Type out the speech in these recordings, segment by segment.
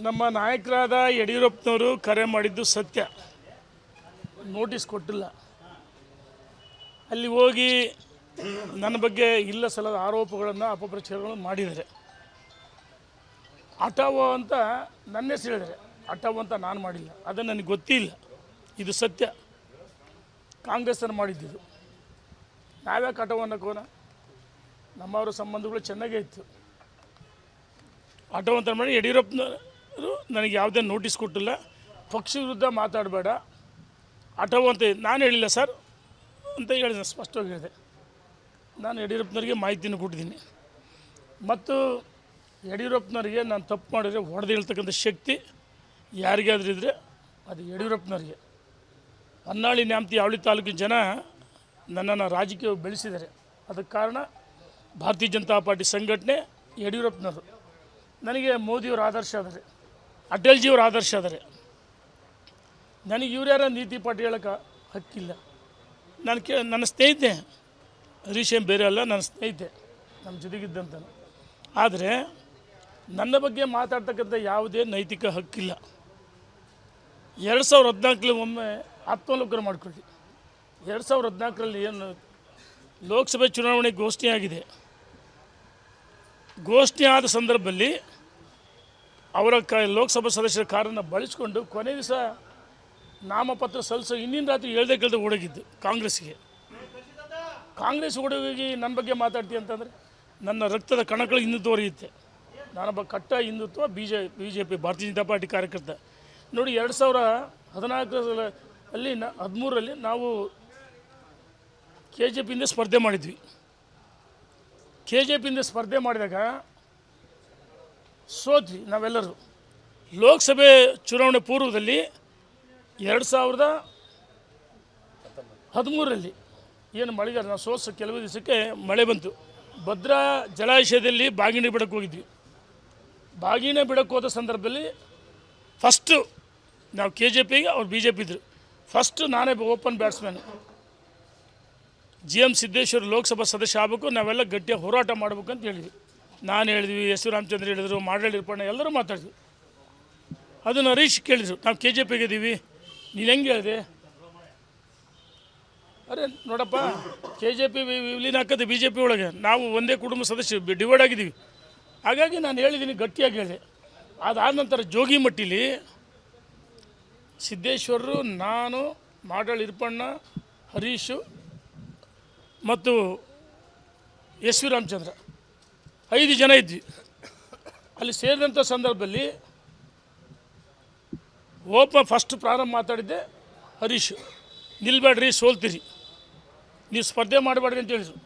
ನಮ್ಮ ನಾಯಕರಾದ ಯಡಿಯೂರಪ್ಪನವರು ಕರೆ ಮಾಡಿದ್ದು ಸತ್ಯ. ನೋಟಿಸ್ ಕೊಟ್ಟಿಲ್ಲ. ಅಲ್ಲಿ ಹೋಗಿ ನನ್ನ ಬಗ್ಗೆ ಇಲ್ಲ ಸಲ್ಲದ ಆರೋಪಗಳನ್ನು ಅಪಪ್ರಚಾರಗಳನ್ನು ಮಾಡಿದ್ದಾರೆ. ಹಠಾವೋ ಅಂತ ನನ್ನ ಹೆಸರು ಹೇಳಿದರೆ, ಹಠಾವೋ ಅಂತ ನಾನು ಮಾಡಿಲ್ಲ. ಅದು ನನಗೆ ಗೊತ್ತಿಲ್ಲ. ಇದು ಸತ್ಯ. ಕಾಂಗ್ರೆಸ್ಸನ್ನು ಮಾಡಿದ್ದಿದ್ದು. ನಾವ್ಯಾಕೆ ಹಠಾವೋ ಅನ್ನೋಕೋನ? ನಮ್ಮವರ ಸಂಬಂಧಗಳು ಚೆನ್ನಾಗೇ ಇತ್ತು. ಹಠಾವೋ ಅಂತ ಮಾಡಿ ಯಡಿಯೂರಪ್ಪನವರು ನನಗೆ ಯಾವುದೇ ನೋಟಿಸ್ ಕೊಟ್ಟಿಲ್ಲ. ಪಕ್ಷ ವಿರುದ್ಧ ಮಾತಾಡಬೇಡ, ಹಠಾವೋ ಅಂತ ನಾನು ಹೇಳಿಲ್ಲ ಸರ್ ಅಂತ ಹೇಳಿದೆ. ಸ್ಪಷ್ಟವಾಗಿ ಹೇಳಿದೆ. ನಾನು ಯಡಿಯೂರಪ್ಪನವರಿಗೆ ಮಾಹಿತಿಯನ್ನು ಕೊಟ್ಟಿದ್ದೀನಿ. ಮತ್ತು ಯಡಿಯೂರಪ್ಪನವರಿಗೆ ನಾನು ತಪ್ಪು ಮಾಡಿದರೆ ಹೊಡೆದು ಹೇಳ್ತಕ್ಕಂಥ ಶಕ್ತಿ ಯಾರಿಗಾದ್ರೂ ಇದ್ದರೆ ಅದು ಯಡಿಯೂರಪ್ಪನವರಿಗೆ. ಹೊನ್ನಾಳಿ ನ್ಯಾಮತಿ ಯಾವಳಿ ತಾಲೂಕಿನ ಜನ ನನ್ನನ್ನು ರಾಜಕೀಯ ಬೆಳೆಸಿದ್ದಾರೆ. ಅದಕ್ಕೆ ಕಾರಣ ಭಾರತೀಯ ಜನತಾ ಪಾರ್ಟಿ ಸಂಘಟನೆ, ಯಡಿಯೂರಪ್ಪನವರು. ನನಗೆ ಮೋದಿಯವರು ಆದರ್ಶ ಆದರೆ, ಅಟಲ್ಜಿಯವರು ಆದರ್ಶ ಆದರೆ, ನನಗೆ ಇವ್ರ್ಯಾರ ನೀತಿ ಪಾಠ ಹೇಳೋಕ್ಕೆ ಹಕ್ಕಿಲ್ಲ. ನನ್ನ ಸ್ನೇಹಿತೆ ಹರೀಶ್ ಬೇರೆ ಅಲ್ಲ, ನನ್ನ ಸ್ನೇಹಿತೆ, ನಮ್ಮ ಜೊತೆಗಿದ್ದಂತನು. ಆದರೆ ನನ್ನ ಬಗ್ಗೆ ಮಾತಾಡ್ತಕ್ಕಂಥ ಯಾವುದೇ ನೈತಿಕ ಹಕ್ಕಿಲ್ಲ. 2014 ಒಮ್ಮೆ ಆತ್ಮಾವಲೋಕನ ಮಾಡಿಕೊಳ್ಳಿ. 2014ರಲ್ಲಿ ಏನು ಲೋಕಸಭೆ ಚುನಾವಣೆ ಘೋಷಣೆಯಾಗಿದೆ. ಘೋಷಣೆ ಆದ ಸಂದರ್ಭದಲ್ಲಿ ಅವರ ಲೋಕಸಭಾ ಸದಸ್ಯರ ಕಾರನ್ನು ಬಳಸಿಕೊಂಡು ಕೊನೆ ದಿವಸ ನಾಮಪತ್ರ ಸಲ್ಲಿಸೋ ಇನ್ನಿನ ರಾತ್ರಿ ಹೇಳ್ದೆ ಕೇಳ್ದೆ ಓಡೋಗಿದ್ದು ಕಾಂಗ್ರೆಸ್ಗೆ. ಕಾಂಗ್ರೆಸ್ ಓಡೋಗಿ ನನ್ನ ಬಗ್ಗೆ ಮಾತಾಡ್ತೀವಿ ಅಂತಂದರೆ ನನ್ನ ರಕ್ತದ ಕಣಗಳು ಹಿಂದುತ್ವ ಹೊರೆಯುತ್ತೆ. ನಾನೊಬ್ಬ ಕಟ್ಟ ಹಿಂದುತ್ವ ಬಿ ಜೆ ಪಿ ಭಾರತೀಯ ಜನತಾ ಪಾರ್ಟಿ ಕಾರ್ಯಕರ್ತ. ನೋಡಿ, 2014 ಅಲ್ಲಿ 13ರಲ್ಲಿ ನಾವು KJPಯಿಂದ ಸ್ಪರ್ಧೆ ಮಾಡಿದ್ವಿ. KJPಯಿಂದ ಸ್ಪರ್ಧೆ ಮಾಡಿದಾಗ ಸೋತ್ವಿ ನಾವೆಲ್ಲರೂ. ಲೋಕಸಭೆ ಚುನಾವಣೆ ಪೂರ್ವದಲ್ಲಿ 2013ರಲ್ಲಿ ಏನು ಮಳೆಗಾಲ, ನಾವು ಸೋಸ ಕೆಲವು ದಿವಸಕ್ಕೆ ಮಳೆ ಬಂತು. ಭದ್ರಾ ಜಲಾಶಯದಲ್ಲಿ ಬಾಗಿಣಿ ಬಿಡಕ್ಕೆ ಹೋಗಿದ್ವಿ. ಬಾಗಿಣೆ ಬಿಡಕ್ಕೆ ಹೋದ ಸಂದರ್ಭದಲ್ಲಿ ಫಸ್ಟು ನಾವು KJPಗೆ ಅವ್ರು BJP ಇದ್ದರು. ಫಸ್ಟು ನಾನೇ open batsman. GM Siddeshwara Lok Sabha ಸದಸ್ಯ ಆಗಬೇಕು, ನಾವೆಲ್ಲ ಗಟ್ಟಿಯಾಗಿ ಹೋರಾಟ ಮಾಡಬೇಕು ಅಂತ ಹೇಳಿದ್ವಿ. ನಾನು ಹೇಳಿದ್ವಿ, ಎಸ್ ರಾಮಚಂದ್ರ ಹೇಳಿದರು, ಮಾಡಳ್ಳಿ ಇರ್ಪಣ್ಣ ಎಲ್ಲರೂ ಮಾತಾಡಿದ್ವಿ. ಅದನ್ನು ಹರೀಶ್ ಕೇಳಿದರು, ನಾವು KJPಗೆ ಇದ್ದೀವಿ, ನೀನು ಹೆಂಗೆ ಹೇಳಿದೆ? ಅರೆ ನೋಡಪ್ಪ, KJP ವಿಲೀನ ಹಾಕೋದು BJP ಒಳಗೆ, ನಾವು ಒಂದೇ ಕುಟುಂಬ ಸದಸ್ಯರು ಡಿವೈಡ್ ಆಗಿದ್ದೀವಿ. ಹಾಗಾಗಿ ನಾನು ಹೇಳಿದ್ದೀನಿ, ಗಟ್ಟಿಯಾಗಿ ಹೇಳಿದೆ. ಅದಾದ ನಂತರ ಜೋಗಿಮಟ್ಟಿಲಿ ಸಿದ್ದೇಶ್ವರರು, ನಾನು, ಮಾಡಳ್ಳಿ ಇರ್ಪಣ್ಣ, ಹರೀಶು ಮತ್ತು ಎಸ್ ರಾಮಚಂದ್ರ 5 ಜನ ಇದ್ವಿ. ಅಲ್ಲಿ ಸೇರಿದಂಥ ಸಂದರ್ಭದಲ್ಲಿ ಫಸ್ಟ್ ಪ್ರಾರಂಭ ಮಾತಾಡಿದ್ದೆ ಹರೀಶ್, ನಿಲ್ಬೇಡ್ರಿ, ಸೋಲ್ತೀರಿ, ನೀವು ಸ್ಪರ್ಧೆ ಮಾಡಬೇಡ್ರಿ ಅಂತ ಹೇಳಿದರು.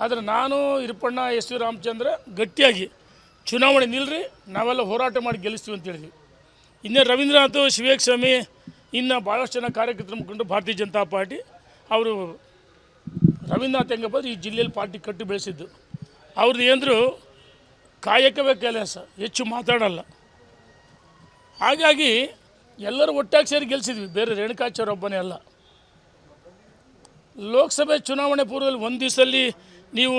ಆದರೆ ನಾನು, ಇರ್ಪಣ್ಣ, ಎಸ್ ರಾಮಚಂದ್ರ ಗಟ್ಟಿಯಾಗಿ ಚುನಾವಣೆ ನಿಲ್ರಿ, ನಾವೆಲ್ಲ ಹೋರಾಟ ಮಾಡಿ ಗೆಲ್ಲಿಸ್ತೀವಿ ಅಂತ ಹೇಳಿದ್ವಿ. ಇನ್ನೇ ರವೀಂದ್ರನಾಥ್, ಶಿವೇಕ್ ಸ್ವಾಮಿ, ಇನ್ನು ಭಾಳಷ್ಟು ಜನ ಕಾರ್ಯಕರ್ತರು ಮುಖಂಡರು ಭಾರತೀಯ ಜನತಾ ಪಾರ್ಟಿ. ಅವರು ರವೀಂದ್ರನಾಥ್ ಹೆಂಗಪ್ಪ ಈ ಜಿಲ್ಲೆಯಲ್ಲಿ ಪಾರ್ಟಿ ಕಟ್ಟಿ ಬೆಳೆಸಿದ್ದು. ಅವ್ರದ್ದು ಏನಂದ್ರು ಕಾಯಕವೇ ಕೆಲಸ, ಹೆಚ್ಚು ಮಾತಾಡಲ್ಲ. ಹಾಗಾಗಿ ಎಲ್ಲರೂ ಒಟ್ಟಾಗಿ ಸೇರಿ ಗೆಲ್ಲಿಸಿದ್ವಿ, ಬೇರೆ ರೇಣುಕಾಚಾರ್ಯ ಒಬ್ಬನೇ ಅಲ್ಲ. ಲೋಕಸಭೆ ಚುನಾವಣೆ ಪೂರ್ವದಲ್ಲಿ ಒಂದು ದಿವಸದಲ್ಲಿ ನೀವು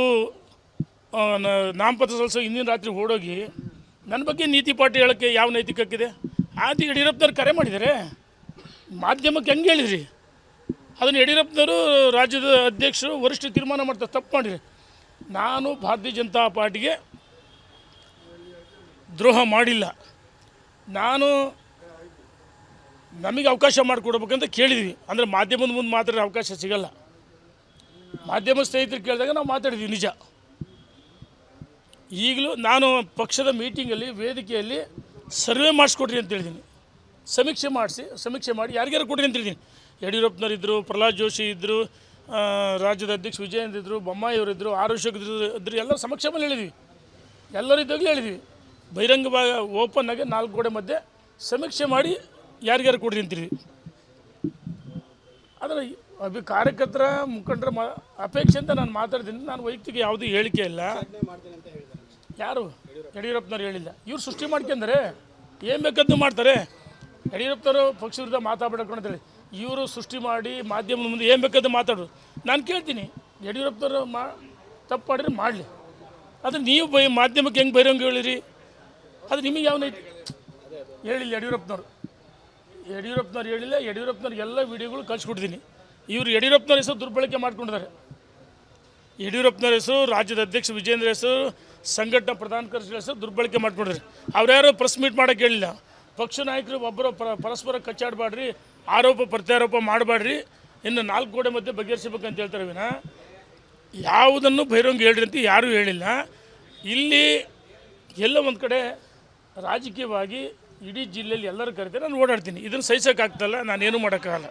ನಾಮಪತ್ರ ಸಲ್ಲಿಸೋ ಹಿಂದಿನ ರಾತ್ರಿ ಓಡೋಗಿ ನನ್ನ ಬಗ್ಗೆ ನೀತಿ ಪಾಠ ಹೇಳೋಕ್ಕೆ ಯಾವ ನೈತಿಕ ಹಕ್ಕಿದೆ? ಆದಿ ಯಡಿಯೂರಪ್ಪನವ್ರು ಕರೆ ಮಾಡಿದ್ದಾರೆ, ಮಾಧ್ಯಮಕ್ಕೆ ಹೆಂಗೆ ಹೇಳಿದ್ರಿ? ಅದನ್ನು ಯಡಿಯೂರಪ್ಪನವರು ರಾಜ್ಯದ ಅಧ್ಯಕ್ಷರು ವರಿಷ್ಠ ತೀರ್ಮಾನ ಮಾಡ್ತಾರೆ, ತಪ್ಪು ಮಾಡಿರಿ. ನಾನು ಭಾರತೀಯ ಜನತಾ ಪಾರ್ಟಿಗೆ ದ್ರೋಹ ಮಾಡಿಲ್ಲ. ನಮಗೆ ಅವಕಾಶ ಮಾಡಿಕೊಡ್ಬೇಕಂತ ಕೇಳಿದ್ವಿ. ಅಂದರೆ ಮಾಧ್ಯಮದ ಮುಂದೆ ಮಾತಾಡೋ ಅವಕಾಶ ಸಿಗಲ್ಲ. ಮಾಧ್ಯಮ ಸ್ನೇಹಿತರು ಕೇಳಿದಾಗ ನಾವು ಮಾತಾಡಿದ್ವಿ, ನಿಜ. ಈಗಲೂ ನಾನು ಪಕ್ಷದ ಮೀಟಿಂಗಲ್ಲಿ, ವೇದಿಕೆಯಲ್ಲಿ ಸರ್ವೆ ಮಾಡಿಸ್ಕೊಡ್ರಿ ಅಂತ ಹೇಳಿದ್ದೀನಿ. ಸಮೀಕ್ಷೆ ಮಾಡಿ ಯಾರಿಗಾರು ಕೊಡ್ರಿ ಅಂತ ಹೇಳಿದ್ದೀನಿ. ಯಡಿಯೂರಪ್ಪನವ್ರು ಇದ್ದರು, ಪ್ರಹ್ಲಾದ್ ಜೋಶಿ ಇದ್ದರು, ರಾಜ್ಯದ ಅಧ್ಯಕ್ಷ ವಿಜಯೇಂದ್ರ ಇದ್ದರು, ಬೊಮ್ಮಾಯಿಯವರಿದ್ದರು, ಆರೋಗ್ಯ ಇದ್ದರು, ಎಲ್ಲರ ಸಮಕ್ಷ ಮೇಲೆ ಹೇಳಿದ್ವಿ. ಎಲ್ಲರೂ ಇದ್ದಾಗಲೇ ಹೇಳಿದ್ವಿ, ಬಹಿರಂಗವಾಗಿ ಓಪನ್ನಾಗಿ 4 ಗೋಡೆ ಮಧ್ಯೆ ಸಮೀಕ್ಷೆ ಮಾಡಿ ಯಾರಿಗಾರು ಕೊಡ್ರಿ ಅಂತೀವಿ. ಆದರೆ ಕಾರ್ಯಕರ್ತರ ಮುಖಂಡರ ಅಪೇಕ್ಷೆ ಅಂತ ನಾನು ಮಾತಾಡ್ತೀನಿ. ನಾನು ವೈಯಕ್ತಿಕ ಯಾವುದೂ ಹೇಳಿಕೆ ಇಲ್ಲ. ಯಾರು ಯಡಿಯೂರಪ್ಪನವ್ರು ಹೇಳಿಲ್ಲ. ಇವ್ರು ಸೃಷ್ಟಿ ಮಾಡ್ಕೊಂಡ್ರೆ ಏನು ಬೇಕಂತೂ ಮಾಡ್ತಾರೆ. ಯಡಿಯೂರಪ್ಪನವರು ಪಕ್ಷ ವಿರುದ್ಧ ಮಾತಾಡಬೇಕು ಅಂತೇಳಿ ಇವರು ಸೃಷ್ಟಿ ಮಾಡಿ ಮಾಧ್ಯಮದ ಮುಂದೆ ಏನು ಬೇಕಾದ್ರೂ ಮಾತಾಡೋದು. ನಾನು ಕೇಳ್ತೀನಿ, ಯಡಿಯೂರಪ್ಪನವರು ತಪ್ಪು ಮಾಡಿದ್ರೆ ಮಾಡಲಿ. ಆದರೆ ನೀವು ಮಾಧ್ಯಮಕ್ಕೆ ಹೆಂಗೆ ಬಹಿರಂಗ ಹೇಳಿರಿ? ಅದು ನಿಮಗೆ ಯಾವ ಹೇಳಿಲ್ಲ ಯಡಿಯೂರಪ್ಪನವ್ರು ಹೇಳಿಲ್ಲ. ಯಡಿಯೂರಪ್ಪನವ್ರಿಗೆ ಎಲ್ಲ ವೀಡಿಯೋಗಳು ಕಳಿಸ್ಕೊಡ್ತೀನಿ. ಇವರು ಯಡಿಯೂರಪ್ಪನವ್ರ ಹೆಸರು ದುರ್ಬಳಕೆ ಮಾಡ್ಕೊಂಡಿದ್ದಾರೆ. ಯಡಿಯೂರಪ್ಪನವ್ರ ಹೆಸರು, ರಾಜ್ಯದ ಅಧ್ಯಕ್ಷ ವಿಜೇಂದ್ರ ಹೆಸರು, ಸಂಘಟನಾ ಪ್ರಧಾನ ಕಾರ್ಯದರ್ಶಿ ಹೆಸರು ದುರ್ಬಳಕೆ ಮಾಡ್ಕೊಂಡಿದ್ದಾರೆ. ಅವ್ರ್ಯಾರು ಪ್ರೆಸ್ ಮೀಟ್ ಮಾಡೋಕ್ಕೆ ಹೇಳಿಲ್ಲ. ಪಕ್ಷ ನಾಯಕರು ಒಬ್ಬರು ಪರಸ್ಪರ ಕಚ್ಚಾಡಬೇಡ್ರಿ, ಆರೋಪ ಪ್ರತ್ಯಾರೋಪ ಮಾಡಬೇಡ್ರಿ, ಇನ್ನು 4 ಗೋಡೆ ಮಧ್ಯೆ ಬಗೆಹರಿಸಬೇಕಂತ ಹೇಳ್ತಾರೆ ವಿನ ಯಾವುದನ್ನು ಬಹಿರಂಗ ಹೇಳ್ರಿ ಅಂತ ಯಾರೂ ಹೇಳಿಲ್ಲ. ಇಲ್ಲಿ ಎಲ್ಲ ಒಂದು ಕಡೆ ರಾಜಕೀಯವಾಗಿ ಇಡೀ ಜಿಲ್ಲೆಯಲ್ಲಿ ಎಲ್ಲರೂ ಕರಿತಾರೆ, ನಾನು ಓಡಾಡ್ತೀನಿ. ಇದನ್ನು ಸಹಿಸೋಕ್ಕಾಗ್ತಲ್ಲ, ನಾನೇನು ಮಾಡೋಕ್ಕಾಗಲ್ಲ.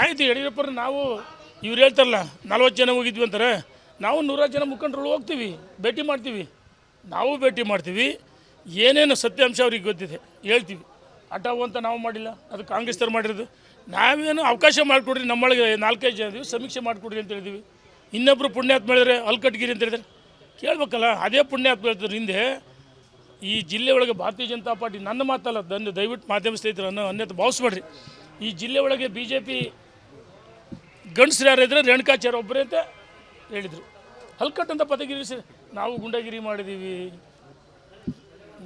ಆಯಿತು, ಯಡಿಯೂರಪ್ಪರು ನಾವು ಇವ್ರು ಹೇಳ್ತಾರಲ್ಲ 40 ಜನ ಹೋಗಿದ್ವಿ ಅಂತಾರೆ, ನಾವು 100 ಜನ ಮುಖಂಡರು ಹೋಗ್ತೀವಿ, ಭೇಟಿ ಮಾಡ್ತೀವಿ. ನಾವು ಭೇಟಿ ಮಾಡ್ತೀವಿ, ಏನೇನು ಸತ್ಯಾಂಶ ಅವ್ರಿಗೆ ಗೊತ್ತಿದೆ ಹೇಳ್ತೀವಿ. ಹಠಾವು ಅಂತ ನಾವು ಮಾಡಿಲ್ಲ, ಅದು ಕಾಂಗ್ರೆಸ್ನವ್ರು ಮಾಡಿರೋದು. ನಾವೇನು ಅವಕಾಶ ಮಾಡಿಕೊಡ್ರಿ, ನಮ್ಮೊಳಗೆ 4-5 ಜನ ಇದೀವಿ, ಸಮೀಕ್ಷೆ ಮಾಡಿಕೊಡ್ರಿ ಅಂತ ಹೇಳಿದ್ವಿ. ಇನ್ನೊಬ್ಬರು ಪುಣ್ಯಾತ್ಮ ಹೇಳಿದ್ರೆ ಅಲ್ಕಟ್ಗಿರಿ ಅಂತ ಹೇಳಿದ್ರೆ ಕೇಳಬೇಕಲ್ಲ. ಅದೇ ಪುಣ್ಯಾತ್ಮ ಹೇಳ್ತಾರೆ. ಹಿಂದೆ ಈ ಜಿಲ್ಲೆ ಒಳಗೆ ಭಾರತೀಯ ಜನತಾ ಪಾರ್ಟಿ, ನನ್ನ ಮಾತಲ್ಲ, ದಯವಿಟ್ಟು ಮಾಧ್ಯಮ ಸ್ನೇಹಿತರನ್ನು ಅನ್ಯತೆ ಭಾವಿಸ್ಬೇಡ್ರಿ. ಈ ಜಿಲ್ಲೆ ಒಳಗೆ BJP ಗಂಡಸ್ರು ಯಾರು ಇದ್ರೆ ರೇಣುಕಾಚಾರ್ಯ ಒಬ್ಬರೇ ಅಂತ ಹೇಳಿದರು. ಹಲ್ಕಟ್ ಅಂತ ಪದಗಿರಿ ನಾವು ಗುಂಡಗಿರಿ ಮಾಡಿದ್ದೀವಿ,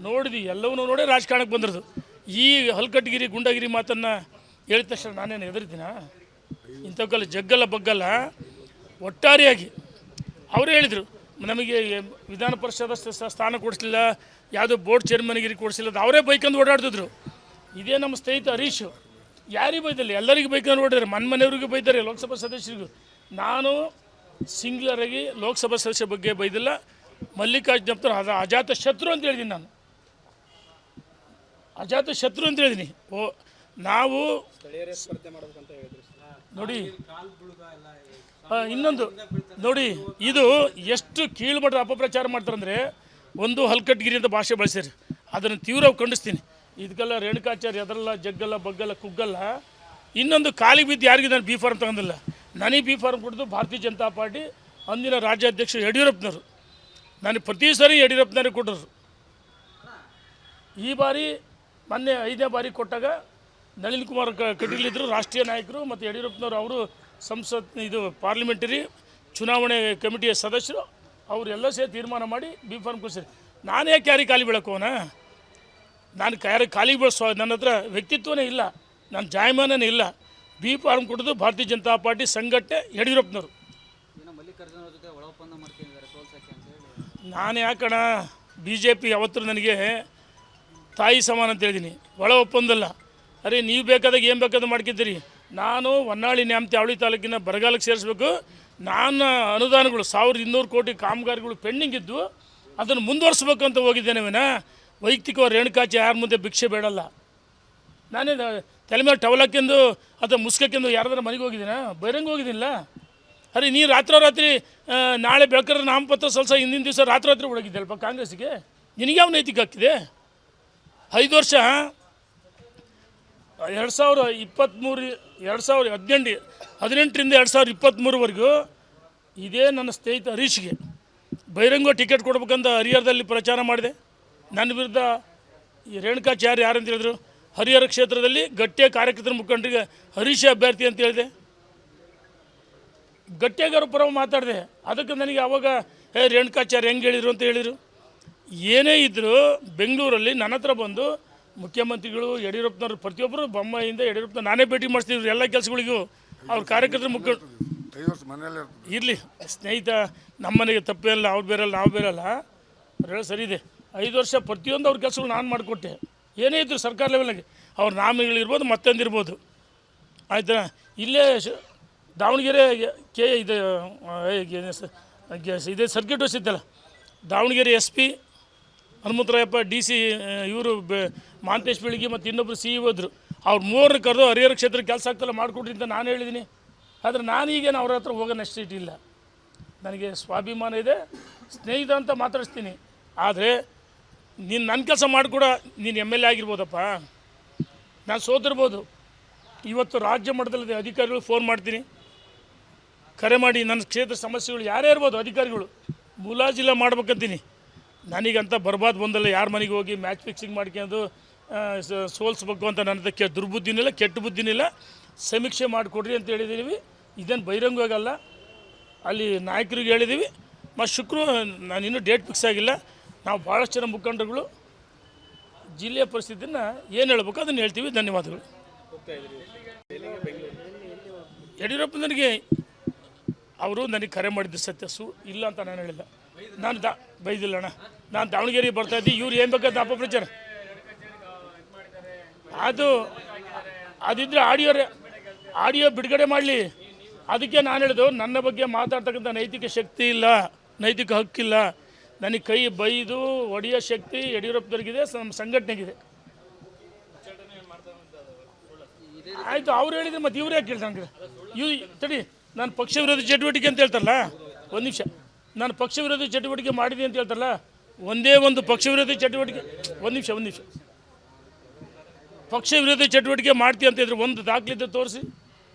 ನೋಡಿದ್ವಿ, ಎಲ್ಲವನ್ನೂ ನೋಡಿ ರಾಜಕಾರಣಕ್ಕೆ ಬಂದಿರೋದು. ಈ ಹಲ್ಕಟ್ಗಿರಿ ಗುಂಡಗಿರಿ ಮಾತನ್ನು ಹೇಳಿದ ತಕ್ಷಣ ನಾನೇನು ಹೆದರ್ತೀನ? ಇಂಥವಕ್ಕೆಲ್ಲ ಜಗ್ಗಲ್ಲ ಬಗ್ಗಲ್ಲ. ಒಟ್ಟಾರೆಯಾಗಿ ಅವರೇ ಹೇಳಿದರು, ನಮಗೆ ವಿಧಾನ ಪರಿಷತ್ ಸ್ಥಾನ ಕೊಡಿಸಲಿಲ್ಲ, ಯಾವುದೋ ಬೋರ್ಡ್ ಚೇರ್ಮನ್ಗಿರಿ ಕೊಡಿಸಿಲ್ಲ, ಅವರೇ ಬೈಕಂದು ಓಡಾಡ್ತಿದ್ರು. ಇದೇ ನಮ್ಮ ಸ್ನೇಹಿತ ಹರೀಶು ಯಾರಿಗೆ ಬೈದಲ್ಲಿ, ಎಲ್ಲರಿಗೂ ಬೈಕಂದು ಓಡಿದ್ದಾರೆ, ಮನೆಯವ್ರಿಗೂ ಬೈತಾರೆ, ಲೋಕಸಭಾ ಸದಸ್ಯರಿಗೂ. ನಾನು ಸಿಂಗ್ಲರಾಗಿ ಲೋಕಸಭಾ ಸದಸ್ಯರ ಬಗ್ಗೆ ಬೈದಿಲ್ಲ. ಮಲ್ಲಿಕಾರ್ಜುನಪ್ಪರು ಅಜಾತ ಶತ್ರು ಅಂತ ಹೇಳಿದ್ದೀನಿ. ನಾನು ಅಜಾತ ಶತ್ರು ಅಂತ ಹೇಳಿದ್ದೀನಿ. ನಾವು ನೋಡಿ, ಇನ್ನೊಂದು ನೋಡಿ, ಇದು ಎಷ್ಟು ಕೀಳ್ಮಟ್ಟದ ಅಪಪ್ರಚಾರ ಮಾಡ್ತಾರಂದರೆ, ಒಂದು ಹಲ್ಕಟ್ಗಿರಿ ಅಂತ ಭಾಷೆ ಬಳಸಿರಿ, ಅದನ್ನು ತೀವ್ರವಾಗಿ ಖಂಡಿಸ್ತೀನಿ. ಇದಕ್ಕೆಲ್ಲ ರೇಣುಕಾಚಾರ್ಯ ಅದರಲ್ಲ, ಜಗ್ಗಲ್ಲ, ಬಗ್ಗಲ್ಲ, ಕುಗ್ಗಲ್ಲ. ಇನ್ನೊಂದು ಕಾಲಿಗೆ ಬಿದ್ದು ಯಾರಿಗೂ ನಾನು ಬಿ ಫಾರ್ಮ್ ತಗೊಂಡಿಲ್ಲ. ನನಗೆ ಬಿ ಫಾರ್ಮ್ ಕೊಡೋದು ಭಾರತೀಯ ಜನತಾ ಪಾರ್ಟಿ ಅಂದಿನ ರಾಜ್ಯಾಧ್ಯಕ್ಷರು ಯಡಿಯೂರಪ್ಪನವರು. ನನಗೆ ಪ್ರತಿ ಸಾರಿ ಯಡಿಯೂರಪ್ಪನವ್ರಿಗೆ ಕೊಟ್ಟರು. ಈ ಬಾರಿ ಮೊನ್ನೆ 5ನೇ ಬಾರಿ ಕೊಟ್ಟಾಗ ನಳಿನ್ ಕುಮಾರ್ ಕಟೀಲಿದ್ದರು ರಾಷ್ಟ್ರೀಯ ನಾಯಕರು, ಮತ್ತು ಯಡಿಯೂರಪ್ಪನವರು ಅವರು ಇದು ಪಾರ್ಲಿಮೆಂಟರಿ ಚುನಾವಣೆ ಕಮಿಟಿಯ ಸದಸ್ಯರು, ಅವರೆಲ್ಲ ಸೇರಿ ತೀರ್ಮಾನ ಮಾಡಿ ಬಿ ಫಾರ್ಮ್ ಕೊಡಿಸಿರಿ. ನಾನು ಯಾಕೆ ಯಾರಿಗೆ ಖಾಲಿ ಬೀಳೋಕೋನ? ನಾನು ಯಾರಿಗೆ ಖಾಲಿ ಬೀಳಿಸೋ ನನ್ನ ಹತ್ರ ವ್ಯಕ್ತಿತ್ವನೇ ಇಲ್ಲ, ನನ್ನ ಜಾಯಮಾನನೇ ಇಲ್ಲ. ಬಿ ಫಾರ್ಮ್ ಕೊಡೋದು ಭಾರತೀಯ ಜನತಾ ಪಾರ್ಟಿ ಸಂಘಟನೆ ಯಡಿಯೂರಪ್ಪನವರು. ನಾನು ಯಾಕಣ BJP ಯಾವತ್ತೂ ನನಗೆ ತಾಯಿ ಸಮಾನ ಅಂತ ಹೇಳಿದ್ದೀನಿ, ಒಳ ಒಪ್ಪಂದಲ್ಲ. ಅರೆ ನೀವು ಬೇಕಾದಾಗ ಏನು ಬೇಕಾದ್ರೂ ಮಾಡ್ಕಿದ್ದೀರಿ. ನಾನು ಹೊನ್ನಾಳಿ ನ್ಯಾಮತಿ ಅವಳಿ ತಾಲೂಕಿನ ಬರಗಾಲಕ್ಕೆ ಸೇರಿಸ್ಬೇಕು. ನಾನು ಅನುದಾನಗಳು 1200 ಕೋಟಿ ಕಾಮಗಾರಿಗಳು ಪೆಂಡಿಂಗ್ ಇದ್ದು ಅದನ್ನು ಮುಂದುವರಿಸ್ಬೇಕು ಅಂತ ಹೋಗಿದ್ದೇನೆ ವಿನ ವೈಯಕ್ತಿಕವಾಗಿ ರೇಣುಕಾಚಾರ್ಯ ಯಾರ ಮುಂದೆ ಭಿಕ್ಷೆ ಬೇಡಲ್ಲ. ನಾನೇ ತಲೆ ಮೇಲೆ ಟವಲಕ್ಕೆಂದು ಅಥವಾ ಮುಸ್ಕಕ್ಕೆಂದು ಯಾರಾದ್ರೂ ಮನೆಗೆ ಹೋಗಿದ್ದೀನ? ಬಹಿರಂಗ ಹೋಗಿದ್ದೀನಿಲ್ಲ. ಅರೆ ನೀನು ರಾತ್ರಿ ನಾಳೆ ಬೇಕಾದ್ರೆ ನಾಮಪತ್ರ ಸಲ್ಲಿಸೋ ಹಿಂದಿನ ದಿವಸ ರಾತ್ರಿ ಒಳಗಿದ್ದೆಲ್ಪ ಕಾಂಗ್ರೆಸ್ಸಿಗೆ. ನಿನಗೆ ಯಾವ ನೈತಿಕ ಹಾಕಿದೆ? 5 ವರ್ಷ 2018ರಿಂದ 2023ವರೆಗೂ ಇದೇ ನನ್ನ ಸ್ನೇಹಿತ ಹರೀಶ್ಗೆ ಬಹಿರಂಗ ಟಿಕೆಟ್ ಕೊಡ್ಬೇಕಂತ ಹರಿಹರದಲ್ಲಿ ಪ್ರಚಾರ ಮಾಡಿದೆ. ನನ್ನ ವಿರುದ್ಧ ಈ ರೇಣುಕಾಚಾರ್ಯ ಯಾರು ಅಂತ ಹೇಳಿದ್ರು, ಹರಿಹರ ಕ್ಷೇತ್ರದಲ್ಲಿ ಗಟ್ಟಿಯ ಕಾರ್ಯಕರ್ತರ ಮುಖಂಡರಿಗೆ ಹರೀಶ್ ಅಭ್ಯರ್ಥಿ ಅಂತ ಹೇಳಿದೆ. ಗಟ್ಟಿಯಾಗಾರು ಪರ ಮಾತಾಡಿದೆ. ಅದಕ್ಕೆ ನನಗೆ ಅವಾಗ ರೇಣುಕಾಚಾರ್ಯ ಹೆಂಗೆ ಹೇಳಿದರು ಅಂತ ಹೇಳಿದರು. ಏನೇ ಇದ್ದರೂ ಬೆಂಗಳೂರಲ್ಲಿ ನನ್ನ ಹತ್ರ ಬಂದು ಮುಖ್ಯಮಂತ್ರಿಗಳು ಯಡಿಯೂರಪ್ಪನವರು ಪ್ರತಿಯೊಬ್ಬರು ಬೊಮ್ಮಾಯಿಯಿಂದ ಯಡಿಯೂರಪ್ಪನ ನಾನೇ ಭೇಟಿ ಮಾಡಿಸ್ತಿದ್ರು ಎಲ್ಲ ಕೆಲಸಗಳಿಗೂ. ಅವ್ರ ಕಾರ್ಯಕರ್ತರ ಮುಖಂಡ ಇರಲಿ ಸ್ನೇಹಿತ, ನಮ್ಮನೆಗೆ ತಪ್ಪೇನಲ್ಲ, ಅವ್ರು ಬೇರಲ್ಲ ನಾವು ಬೇರಲ್ಲ, ಹೇಳಿ ಸರಿ ಇದೆ. 5 ವರ್ಷ ಪ್ರತಿಯೊಂದು ಅವ್ರ ಕೆಲಸಗಳು ನಾನು ಮಾಡಿಕೊಟ್ಟೆ. ಏನೇ ಇದ್ರು ಸರ್ಕಾರ ಲೆವೆಲ್ನಾಗೆ ಅವ್ರ ನಾಮಿಗಳಿರ್ಬೋದು, ಮತ್ತೊಂದಿರ್ಬೋದು, ಆಯ್ತಾ. ಇಲ್ಲೇ ದಾವಣಗೆರೆ ಇದೇ ಸರ್ಕ್ಯೂಟ್ ಹೌಸ್ ಇತ್ತಲ್ಲ, ದಾವಣಗೆರೆ SP ಹನುಮಂತರಾಯಪ್ಪ DC ಇವರು ಮಾಂತೇಶ್ ಬೆಳಿಗ್ಗೆ ಮತ್ತು ಇನ್ನೊಬ್ಬರು CEO ಇದ್ದರು. ಅವ್ರು 3 ಕರೆದು ಹರಿಹರ ಕ್ಷೇತ್ರಕ್ಕೆ ಕೆಲಸ ಆಗ್ತಲ್ಲ ಮಾಡಿಕೊಡ್ರಿ ಅಂತ ನಾನು ಹೇಳಿದ್ದೀನಿ. ಆದರೆ ನಾನೀಗೇನು ಅವ್ರ ಹತ್ರ ಹೋಗೋ ನೆಸಿಟಿ ಇಲ್ಲ. ನನಗೆ ಸ್ವಾಭಿಮಾನ ಇದೆ, ಸ್ನೇಹಿತ ಅಂತ ಮಾತಾಡಿಸ್ತೀನಿ. ಆದರೆ ನೀನು ನನ್ನ ಕೆಲಸ ಮಾಡಿಕೊಡ, ನೀನು MLA ಆಗಿರ್ಬೋದಪ್ಪ, ನಾನು ಸೋತಿರ್ಬೋದು. ಇವತ್ತು ರಾಜ್ಯ ಮಟ್ಟದಲ್ಲಿ ಅಧಿಕಾರಿಗಳು ಫೋನ್ ಮಾಡ್ತೀನಿ, ಕರೆ ಮಾಡಿ ನನ್ನ ಕ್ಷೇತ್ರ ಸಮಸ್ಯೆಗಳು ಯಾರೇ ಇರ್ಬೋದು ಅಧಿಕಾರಿಗಳು ಮುಲಾಜಿಲ್ಲ ಮಾಡ್ಬೇಕಂತೀನಿ. ನನಗಂತ ಬರ್ಬಾದ್ ಬಂದಲ್ಲ ಯಾರ ಮನೆಗೆ ಹೋಗಿ ಮ್ಯಾಚ್ ಫಿಕ್ಸಿಂಗ್ ಮಾಡ್ಕೊಂಡು ಸೋಲ್ಸ್ಬೇಕು ಅಂತ ನನ್ನ ದುರ್ಬುದ್ಧಿನಿಲ್ಲ, ಕೆಟ್ಟ ಬುದ್ಧಿನಿಲ್ಲ. ಸಮೀಕ್ಷೆ ಮಾಡಿಕೊಡ್ರಿ ಅಂತ ಹೇಳಿದ್ದೀವಿ. ಇದೇನು ಬಹಿರಂಗವಾಗಲ್ಲ, ಅಲ್ಲಿ ನಾಯಕರಿಗೆ ಹೇಳಿದ್ದೀವಿ. ಮತ್ತು ನಾನು ಇನ್ನೂ ಡೇಟ್ ಫಿಕ್ಸ್ ಆಗಿಲ್ಲ. ನಾವು ಭಾಳಷ್ಟು ಜನ ಮುಖಂಡರುಗಳು ಜಿಲ್ಲೆಯ ಪರಿಸ್ಥಿತಿಯನ್ನು ಏನು ಹೇಳ್ಬೇಕು ಅದನ್ನು ಹೇಳ್ತೀವಿ. ಧನ್ಯವಾದಗಳು. ಯಡಿಯೂರಪ್ಪನವರಿಗೆ ಅವರು ನನಗೆ ಕರೆ ಮಾಡಿದ್ದು ಸತ್ಯ ಇಲ್ಲ ಅಂತ ನಾನು ಹೇಳಿಲ್ಲ. ನಾನು ಬೈದಿಲ್ಲ ಅಣ್ಣ. ನಾನು ದಾವಣಗೆರೆಗೆ ಬರ್ತಾಯಿದ್ದೆ, ಇವ್ರು ಏನು ಬೇಕಾದ ಅಪಪ್ರಚಾರ ಅದಿದ್ದರೆ ಆಡಿಯೋ ಬಿಡುಗಡೆ ಮಾಡಲಿ. ಅದಕ್ಕೆ ನಾನು ಹೇಳಿದ್ದು, ನನ್ನ ಬಗ್ಗೆ ಮಾತಾಡ್ತಕ್ಕಂಥ ನೈತಿಕ ಶಕ್ತಿ ಇಲ್ಲ, ನೈತಿಕ ಹಕ್ಕಿಲ್ಲ. ನನಗೆ ಕೈ ಬೈದು ಹೊಡೆಯೋ ಶಕ್ತಿ ಯಡಿಯೂರಪ್ಪನವ್ರಿಗಿದೆ, ನಮ್ಮ ಸಂಘಟನೆಗಿದೆ. ಆಯಿತು, ಅವ್ರು ಹೇಳಿದ್ರೆ ಮತ್ತೆ ಇವ್ರು ಯಾಕೆ ಕೇಳ್ತಾರೆ? ತಡಿ, ನಾನು ಪಕ್ಷ ವಿರೋಧಿ ಚಟುವಟಿಕೆ ಅಂತ ಹೇಳ್ತಾರಲ್ಲ, ಒಂದು ನಿಮಿಷ, ನಾನು ಪಕ್ಷ ವಿರೋಧಿ ಚಟುವಟಿಕೆ ಮಾಡಿದೆ ಅಂತ ಹೇಳ್ತಾರಲ್ಲ, ಒಂದೇ ಒಂದು ಪಕ್ಷ ವಿರೋಧಿ ಚಟುವಟಿಕೆ, ಒಂದು ನಿಮಿಷ ಪಕ್ಷ ವಿರೋಧಿ ಚಟುವಟಿಕೆ ಮಾಡ್ತೀವಿ ಅಂತ ಇದ್ರೆ ಒಂದು ದಾಖಲಿದ್ದ ತೋರಿಸಿ.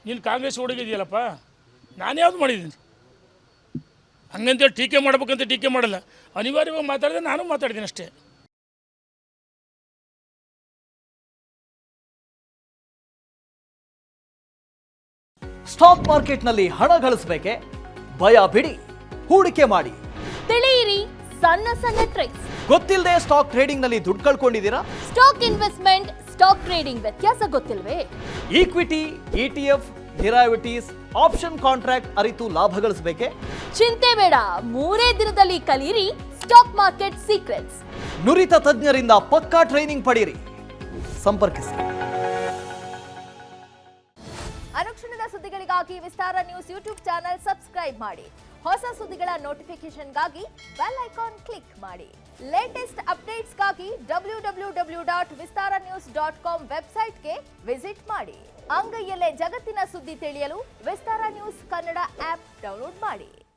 ನೀನು ಕಾಂಗ್ರೆಸ್ ಹುಡುಗಿದೆಯಲ್ಲಪ್ಪ, ನಾನು ಯಾವುದು ಮಾಡಿದ್ದೀನಿ? ಹಂಗಂತೇಳಿ ಟೀಕೆ ಮಾಡ್ಬೇಕಂತ ಟೀಕೆ ಮಾಡಲ್ಲ. ಅನಿವಾರ್ಯವಾಗಿ ಮಾತಾಡಿದ್ರೆ ನಾನು ಮಾತಾಡ್ತೀನಿ ಅಷ್ಟೇ. ಸ್ಟಾಕ್ ಮಾರ್ಕೆಟ್ನಲ್ಲಿ ಹಣ ಗಳಿಸಬೇಕೆ? ಭಯ ಬಿಡಿ, ಹೂಡಿಕೆ ಮಾಡಿ. ತಿಳಿಯಿರಿ ಸಣ್ಣ ಟ್ರಿಕ್ಸ್. ಗೊತ್ತಿಲ್ಲದೆ ಸ್ಟಾಕ್ ಟ್ರೇಡಿಂಗ್ ನಲ್ಲಿ ದುಡ್ಡು ಕಳ್ಕೊಂಡಿದ್ದೀರಾ? ಸ್ಟಾಕ್ ಇನ್ವೆಸ್ಟ್ಮೆಂಟ್, ಸ್ಟಾಕ್ ಟ್ರೇಡಿಂಗ್ ವ್ಯತ್ಯಾಸ ಗೊತ್ತಿಲ್ವೇ? Equity, ETF, derivatives, option contract ಅರಿತು ಲಾಭ ಗಳಿಸಬೇಕೆ? ಚಿಂತೆ ಬೇಡ, 3 ದಿನದಲ್ಲಿ ಕಲಿಯಿರಿ ಸ್ಟಾಕ್ ಮಾರ್ಕೆಟ್ ಸೀಕ್ರೆಟ್ಸ್. ನುರಿತ ತಜ್ಞರಿಂದ ಪಕ್ಕಾ ಟ್ರೈನಿಂಗ್ ಪಡೆಯಿರಿ. ಸಂಪರ್ಕಿಸಿ. ಅನುಕ್ಷಣದ ಸುದ್ದಿಗಳಿಗಾಗಿ ವಿಸ್ತಾರ ನ್ಯೂಸ್ ಯೂಟ್ಯೂಬ್ ಚಾನೆಲ್ ಸಬ್ಸ್ಕ್ರೈಬ್ ಮಾಡಿ. ಹೊಸ ಸುದ್ದಿಗಳ ನೋಟಿಫಿಕೇಶನ್ಗಾಗಿ ಬೆಲ್ ಐಕಾನ್ ಕ್ಲಿಕ್ ಮಾಡಿ. ಲೇಟೆಸ್ಟ್ ಅಪ್ಡೇಟ್ಸ್ಗಾಗಿ www.vistaranews.com ವೆಬ್ಸೈಟ್ಗೆ ವಿಸಿಟ್ ಮಾಡಿ. ಅಂಗೈಯಲ್ಲೇ ಜಗತ್ತಿನ ಸುದ್ದಿ ತಿಳಿಯಲು ವಿಸ್ತಾರ ನ್ಯೂಸ್ ಕನ್ನಡ ಆಪ್ ಡೌನ್ಲೋಡ್ ಮಾಡಿ.